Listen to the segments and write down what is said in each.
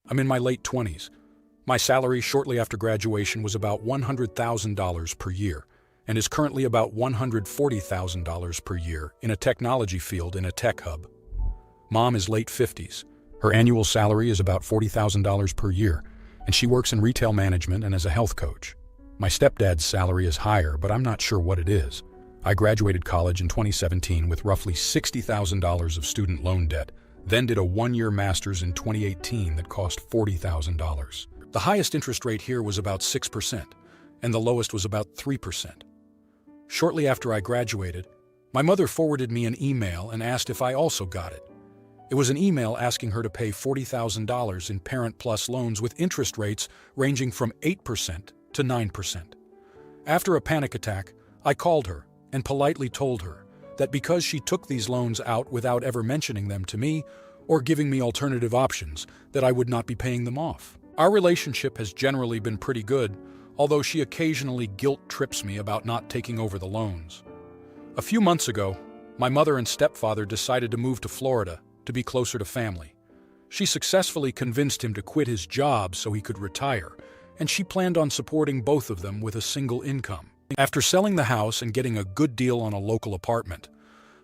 I'm in my late 20s. My salary shortly after graduation was about $100,000 per year and is currently about $140,000 per year in a technology field in a tech hub. Mom is late 50s. Her annual salary is about $40,000 per year, and she works in retail management and as a health coach. My stepdad's salary is higher, but I'm not sure what it is. I graduated college in 2017 with roughly $60,000 of student loan debt, then did a one-year master's in 2018 that cost $40,000. The highest interest rate here was about 6%, and the lowest was about 3%. Shortly after I graduated, my mother forwarded me an email and asked if I also got it. It was an email asking her to pay $40,000 in Parent Plus loans with interest rates ranging from 8% to 9%. After a panic attack, I called her and politely told her that because she took these loans out without ever mentioning them to me or giving me alternative options, that I would not be paying them off. Our relationship has generally been pretty good, although she occasionally guilt-trips me about not taking over the loans. A few months ago, my mother and stepfather decided to move to Florida to be closer to family. She successfully convinced him to quit his job so he could retire, and she planned on supporting both of them with a single income. After selling the house and getting a good deal on a local apartment,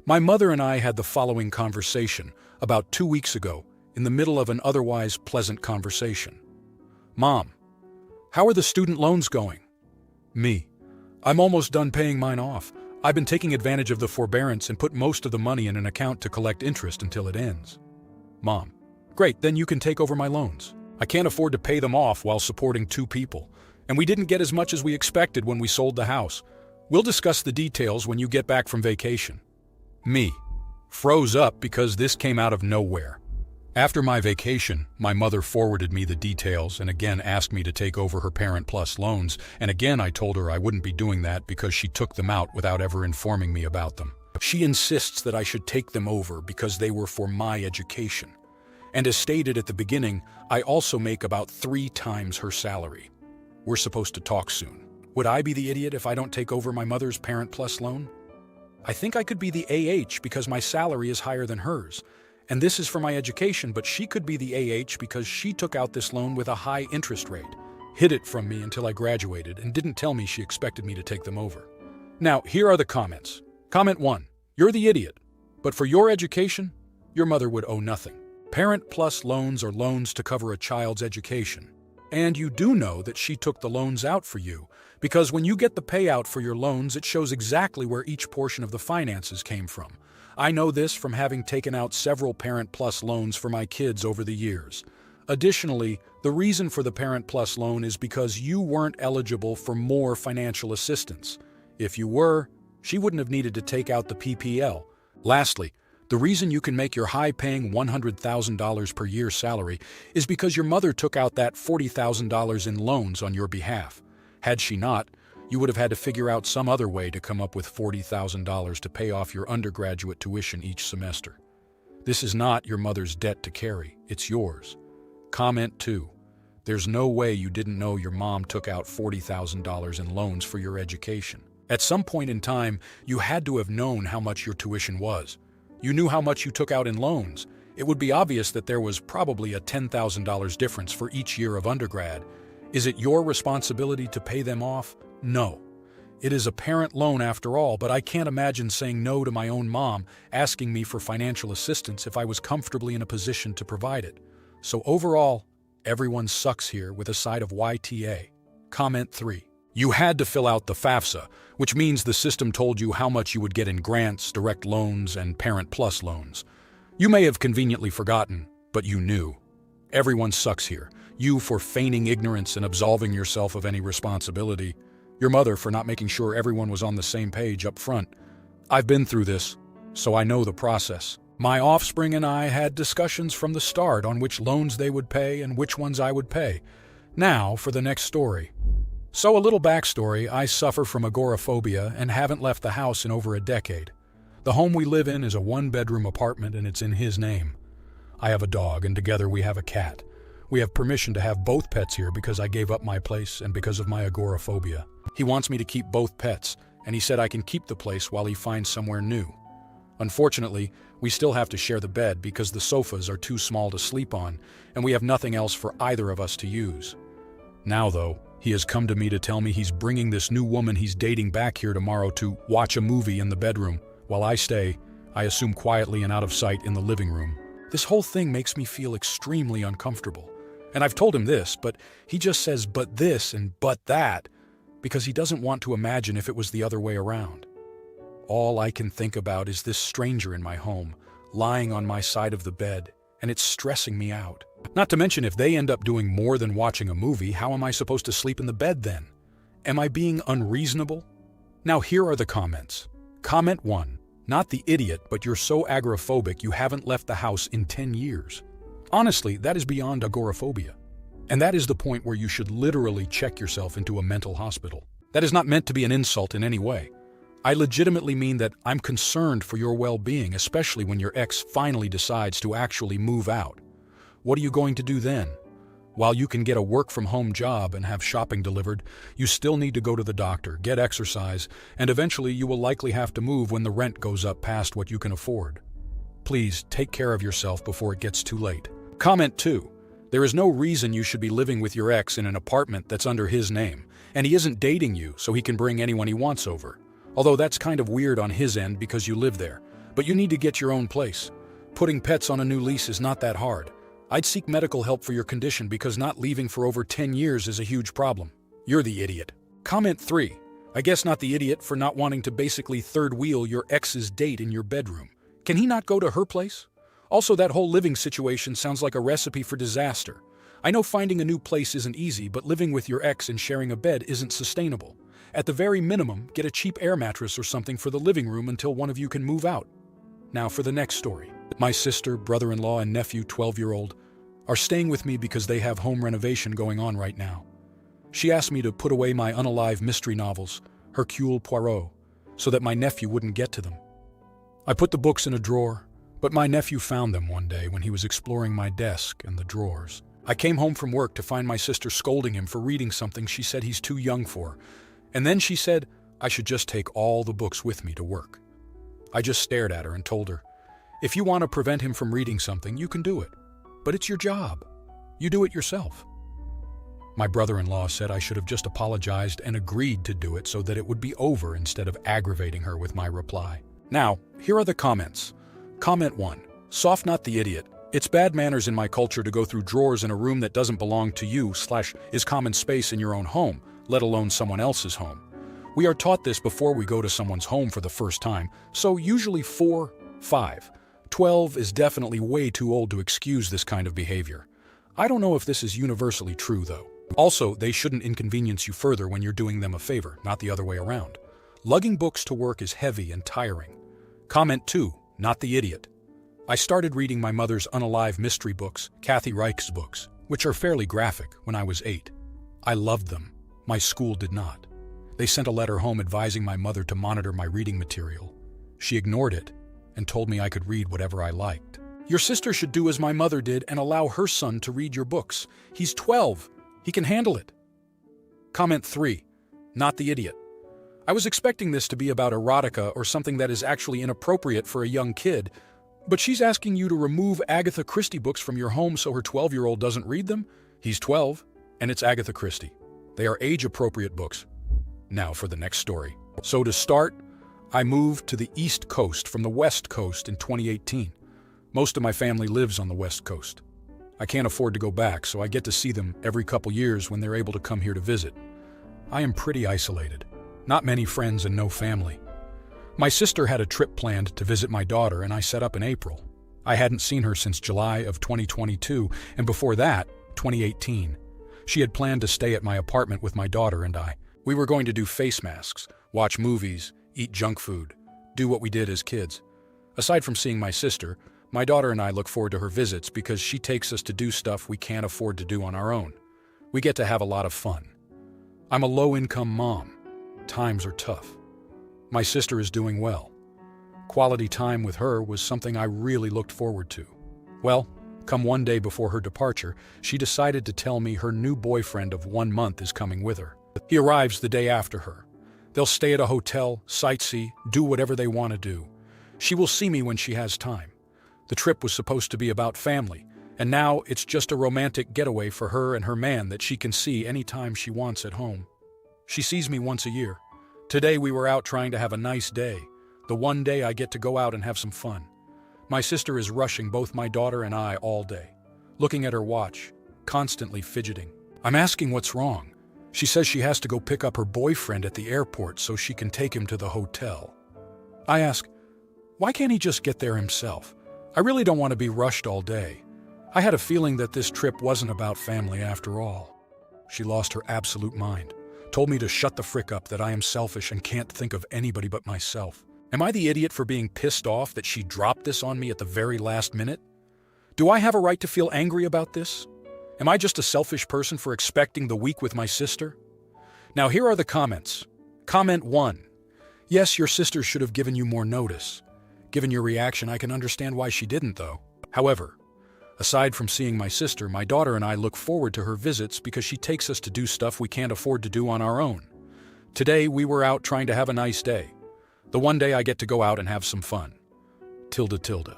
my mother and I had the following conversation about 2 weeks ago in the middle of an otherwise pleasant conversation. Mom, how are the student loans going? Me, I'm almost done paying mine off. I've been taking advantage of the forbearance and put most of the money in an account to collect interest until it ends. Mom, great, then you can take over my loans. I can't afford to pay them off while supporting 2 people, and we didn't get as much as we expected when we sold the house. We'll discuss the details when you get back from vacation. Me, froze up because this came out of nowhere. After my vacation, my mother forwarded me the details and again asked me to take over her Parent Plus loans, and again I told her I wouldn't be doing that because she took them out without ever informing me about them. She insists that I should take them over because they were for my education. And as stated at the beginning, I also make about 3 times her salary. We're supposed to talk soon. Would I be the idiot if I don't take over my mother's Parent Plus loan? I think I could be the AH because my salary is higher than hers. And this is for my education, but she could be the AH because she took out this loan with a high interest rate, hid it from me until I graduated, and didn't tell me she expected me to take them over. Now, here are the comments. Comment 1. You're the idiot. But for your education, your mother would owe nothing. Parent Plus loans are loans to cover a child's education. And you do know that she took the loans out for you, because when you get the payout for your loans, it shows exactly where each portion of the finances came from. I know this from having taken out several Parent Plus loans for my kids over the years. Additionally, the reason for the Parent Plus loan is because you weren't eligible for more financial assistance. If you were, she wouldn't have needed to take out the PPL. Lastly, the reason you can make your high-paying $100,000 per year salary is because your mother took out that $40,000 in loans on your behalf. Had she not, you would have had to figure out some other way to come up with $40,000 to pay off your undergraduate tuition each semester. This is not your mother's debt to carry, it's yours. Comment 2. There's no way you didn't know your mom took out $40,000 in loans for your education. At some point in time, you had to have known how much your tuition was. You knew how much you took out in loans. It would be obvious that there was probably a $10,000 difference for each year of undergrad. Is it your responsibility to pay them off? No. It is a parent loan after all, but I can't imagine saying no to my own mom asking me for financial assistance if I was comfortably in a position to provide it. So overall, everyone sucks here with a side of YTA. Comment 3. You had to fill out the FAFSA, which means the system told you how much you would get in grants, direct loans, and Parent Plus loans. You may have conveniently forgotten, but you knew. Everyone sucks here. You for feigning ignorance and absolving yourself of any responsibility. Your mother for not making sure everyone was on the same page up front. I've been through this, so I know the process. My offspring and I had discussions from the start on which loans they would pay and which ones I would pay. Now for the next story. So a little backstory, I suffer from agoraphobia and haven't left the house in over a decade. The home we live in is a 1-bedroom apartment and it's in his name. I have a dog and together we have a cat. We have permission to have both pets here because I gave up my place and because of my agoraphobia. He wants me to keep both pets, and he said I can keep the place while he finds somewhere new. Unfortunately, we still have to share the bed because the sofas are too small to sleep on, and we have nothing else for either of us to use. Now, though, he has come to me to tell me he's bringing this new woman he's dating back here tomorrow to watch a movie in the bedroom, while I stay, I assume quietly and out of sight, in the living room. This whole thing makes me feel extremely uncomfortable. And I've told him this, but he just says but this and but that, because he doesn't want to imagine if it was the other way around. All I can think about is this stranger in my home, lying on my side of the bed, and it's stressing me out. Not to mention, if they end up doing more than watching a movie, how am I supposed to sleep in the bed then? Am I being unreasonable? Now here are the comments. Comment 1. Not the idiot, but you're so agoraphobic you haven't left the house in 10 years. Honestly, that is beyond agoraphobia. And that is the point where you should literally check yourself into a mental hospital. That is not meant to be an insult in any way. I legitimately mean that I'm concerned for your well-being, especially when your ex finally decides to actually move out. What are you going to do then? While you can get a work-from-home job and have shopping delivered, you still need to go to the doctor, get exercise, and eventually you will likely have to move when the rent goes up past what you can afford. Please take care of yourself before it gets too late. Comment 2. There is no reason you should be living with your ex in an apartment that's under his name, and he isn't dating you so he can bring anyone he wants over. Although that's kind of weird on his end because you live there. But you need to get your own place. Putting pets on a new lease is not that hard. I'd seek medical help for your condition because not leaving for over 10 years is a huge problem. You're the idiot. Comment 3. I guess not the idiot for not wanting to basically third wheel your ex's date in your bedroom. Can he not go to her place? Also, that whole living situation sounds like a recipe for disaster. I know finding a new place isn't easy, but living with your ex and sharing a bed isn't sustainable. At the very minimum, get a cheap air mattress or something for the living room until one of you can move out. Now for the next story. My sister, brother-in-law, and nephew, 12-year-old, are staying with me because they have home renovation going on right now. She asked me to put away my unalive mystery novels, Hercule Poirot, so that my nephew wouldn't get to them. I put the books in a drawer, but my nephew found them one day when he was exploring my desk and the drawers. I came home from work to find my sister scolding him for reading something she said he's too young for, and then she said I should just take all the books with me to work. I just stared at her and told her, if you want to prevent him from reading something, you can do it. But it's your job. You do it yourself. My brother-in-law said I should have just apologized and agreed to do it so that it would be over instead of aggravating her with my reply. Now, here are the comments. Comment 1. Soft not the idiot. It's bad manners in my culture to go through drawers in a room that doesn't belong to you / is common space in your own home, let alone someone else's home. We are taught this before we go to someone's home for the first time, so usually 4, 5. 12 is definitely way too old to excuse this kind of behavior. I don't know if this is universally true, though. Also, they shouldn't inconvenience you further when you're doing them a favor, not the other way around. Lugging books to work is heavy and tiring. Comment 2. Not the idiot. I started reading my mother's unalive mystery books, Kathy Reich's books, which are fairly graphic, when I was 8. I loved them. My school did not. They sent a letter home advising my mother to monitor my reading material. She ignored it and told me I could read whatever I liked. Your sister should do as my mother did and allow her son to read your books. He's 12. He can handle it. Comment 3. Not the idiot. I was expecting this to be about erotica or something that is actually inappropriate for a young kid, but she's asking you to remove Agatha Christie books from your home so her 12-year-old doesn't read them? He's 12, and it's Agatha Christie. They are age-appropriate books. Now for the next story. So to start, I moved to the East Coast from the West Coast in 2018. Most of my family lives on the West Coast. I can't afford to go back, so I get to see them every couple years when they're able to come here to visit. I am pretty isolated. Not many friends and no family. My sister had a trip planned to visit my daughter, and I set up in April. I hadn't seen her since July of 2022, and before that, 2018. She had planned to stay at my apartment with my daughter and I. We were going to do face masks, watch movies, eat junk food, do what we did as kids. Aside from seeing my sister, my daughter and I look forward to her visits because she takes us to do stuff we can't afford to do on our own. We get to have a lot of fun. I'm a low-income mom. Times are tough. My sister is doing well. Quality time with her was something I really looked forward to. Well, come one day before her departure, she decided to tell me her new boyfriend of 1 month is coming with her. He arrives the day after her. They'll stay at a hotel, sightsee, do whatever they want to do. She will see me when she has time. The trip was supposed to be about family, and now it's just a romantic getaway for her and her man that she can see anytime she wants at home. She sees me once a year. Today we were out trying to have a nice day, the one day I get to go out and have some fun. My sister is rushing both my daughter and I all day, looking at her watch, constantly fidgeting. I'm asking what's wrong. She says she has to go pick up her boyfriend at the airport so she can take him to the hotel. I ask, why can't he just get there himself? I really don't want to be rushed all day. I had a feeling that this trip wasn't about family after all. She lost her absolute mind, told me to shut the frick up, that I am selfish and can't think of anybody but myself. Am I the idiot for being pissed off that she dropped this on me at the very last minute? Do I have a right to feel angry about this? Am I just a selfish person for expecting the week with my sister? Now here are the comments. Comment 1. Yes, your sister should have given you more notice. Given your reaction, I can understand why she didn't, though. However, aside from seeing my sister, my daughter and I look forward to her visits because she takes us to do stuff we can't afford to do on our own. Today, we were out trying to have a nice day. The one day I get to go out and have some fun. Tilda.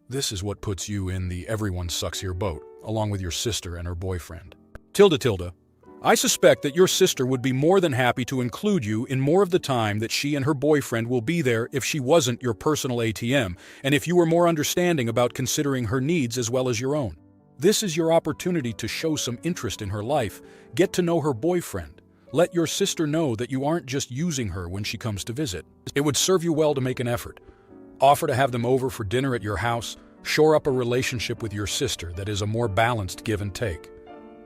This is what puts you in the everyone sucks here boat, along with your sister and her boyfriend. Tilda. I suspect that your sister would be more than happy to include you in more of the time that she and her boyfriend will be there if she wasn't your personal ATM, and if you were more understanding about considering her needs as well as your own. This is your opportunity to show some interest in her life, get to know her boyfriend. Let your sister know that you aren't just using her when she comes to visit. It would serve you well to make an effort. Offer to have them over for dinner at your house, shore up a relationship with your sister that is a more balanced give and take.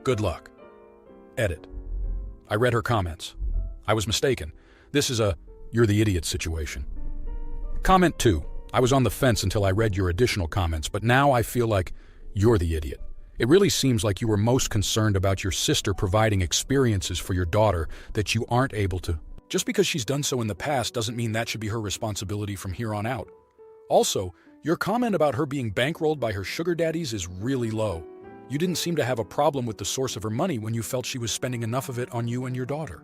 Good luck. Edit. I read her comments. I was mistaken. This is a you're the idiot situation. Comment 2. I was on the fence until I read your additional comments, but now I feel like you're the idiot. It really seems like you were most concerned about your sister providing experiences for your daughter that you aren't able to. Just because she's done so in the past doesn't mean that should be her responsibility from here on out. Also, your comment about her being bankrolled by her sugar daddies is really low. You didn't seem to have a problem with the source of her money when you felt she was spending enough of it on you and your daughter.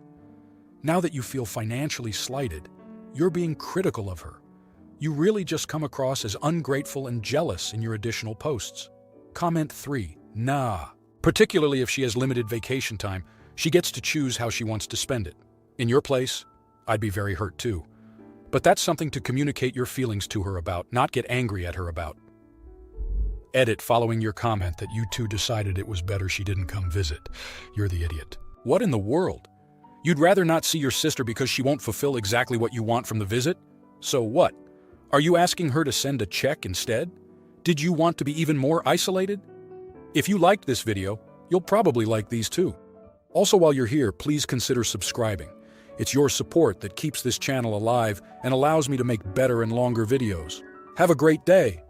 Now that you feel financially slighted, you're being critical of her. You really just come across as ungrateful and jealous in your additional posts. Comment 3. Nah. Particularly if she has limited vacation time, she gets to choose how she wants to spend it. In your place, I'd be very hurt too. But that's something to communicate your feelings to her about, not get angry at her about. Edit following your comment that you two decided it was better she didn't come visit. You're the idiot. What in the world? You'd rather not see your sister because she won't fulfill exactly what you want from the visit? So what? Are you asking her to send a check instead? Did you want to be even more isolated? If you liked this video, you'll probably like these too. Also, while you're here, please consider subscribing. It's your support that keeps this channel alive and allows me to make better and longer videos. Have a great day!